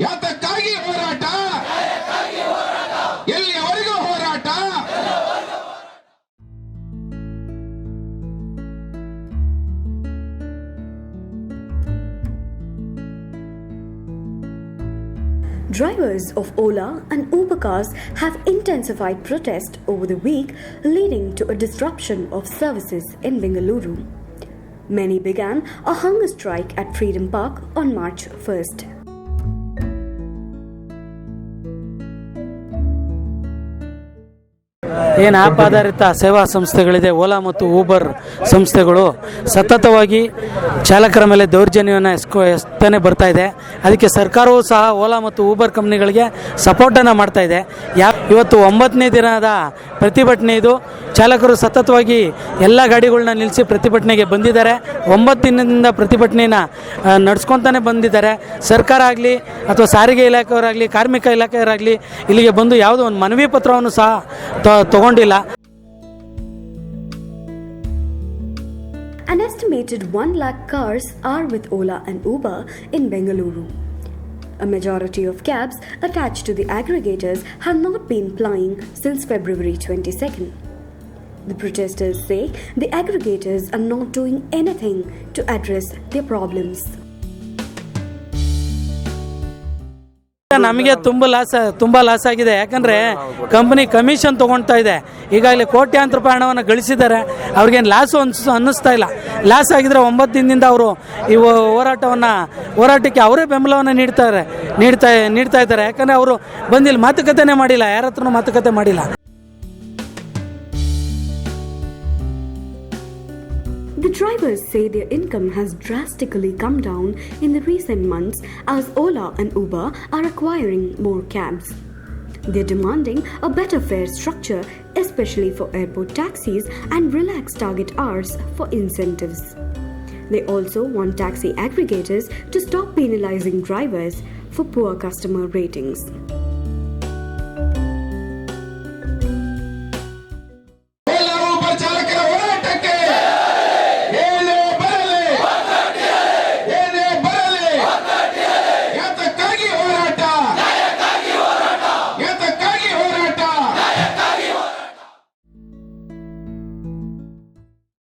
ಯಾತಕ್ಕಾಗಿ ಹೋರಾಟ, ಎಲ್ಲಿಯವರೆಗೂ ಹೋರಾಟ. Drivers of Ola and Uber cars have intensified protest over the week, leading to a disruption of services in Bengaluru. Many began a hunger strike at Freedom Park on March 1st. ಏನು app ಆಧಾರಿತ ಸೇವಾ ಸಂಸ್ಥೆಗಳಿದೆ, ಓಲಾ ಮತ್ತು Uber ಸಂಸ್ಥೆಗಳು ಸತತವಾಗಿ ಚಾಲಕರ ಮೇಲೆ ದೌರ್ಜನ್ಯವನ್ನು ಎಸ್ತಾನೆ ಬರ್ತಾ ಇದೆ. ಅದಕ್ಕೆ ಸರ್ಕಾರವೂ ಸಹ ಓಲಾ ಮತ್ತು ಊಬರ್ ಕಂಪ್ನಿಗಳಿಗೆ ಸಪೋರ್ಟನ್ನು ಮಾಡ್ತಾ ಇದೆ. ಇವತ್ತು 9ನೇ ದಿನದ ಪ್ರತಿಭಟನೆ ಇದು. ಚಾಲಕರು ಸತತವಾಗಿ ಎಲ್ಲ ಗಾಡಿಗಳನ್ನ ನಿಲ್ಲಿಸಿ ಪ್ರತಿಭಟನೆಗೆ ಬಂದಿದ್ದಾರೆ. 9 ದಿನದಿಂದ ಪ್ರತಿಭಟನೆಯನ್ನು ನಡೆಸ್ಕೊತಾನೆ ಬಂದಿದ್ದಾರೆ. ಸರ್ಕಾರ ಆಗಲಿ ಅಥವಾ ಸಾರಿಗೆ ಇಲಾಖೆಯವರಾಗಲಿ ಕಾರ್ಮಿಕ ಇಲಾಖೆಯವರಾಗಲಿ ಇಲ್ಲಿಗೆ ಬಂದು ಯಾವುದೋ ಒಂದು ಮನವಿ ಪತ್ರವನ್ನು ಸಹ ತಗೊಂಡಿಲ್ಲ. An estimated 1 lakh cars are with Ola and Uber in Bengaluru. A majority of cabs attached to the aggregators have not been plying since February 22nd. The protesters say the aggregators are not doing anything to address their problems. ನಮಗೆ ತುಂಬ loss ಆಗಿದೆ. ಯಾಕಂದರೆ company commission ತೊಗೊಳ್ತಾ ಇದೆ. ಈಗಾಗಲೇ ಕೋಟ್ಯಾಂತರ ರೂಪಾಯಿ ಹಣವನ್ನು ಗಳಿಸಿದ್ದಾರೆ. ಅವ್ರಿಗೇನು ಲಾಸು ಅನ್ನಿಸ್ತಾ ಇಲ್ಲ. ಲಾಸ್ ಆಗಿದ್ರೆ 9 ದಿನದಿಂದ ಅವರು ಈ ಹೋರಾಟಕ್ಕೆ ಅವರೇ ಬೆಂಬಲವನ್ನು ನೀಡ್ತಾ ಇದ್ದಾರೆ. ಯಾಕಂದರೆ ಅವರು ಬಂದಿಲ್ಲಿ ಮಾತುಕತೆನೇ ಮಾಡಿಲ್ಲ, ಯಾರ ಹತ್ರನೂ ಮಾತುಕತೆ ಮಾಡಿಲ್ಲ. The drivers say their income has drastically come down in the recent months as Ola and Uber are acquiring more cabs. They're demanding a better fare structure, especially for airport taxis, and relaxed target hours for incentives. They also want taxi aggregators to stop penalizing drivers for poor customer ratings.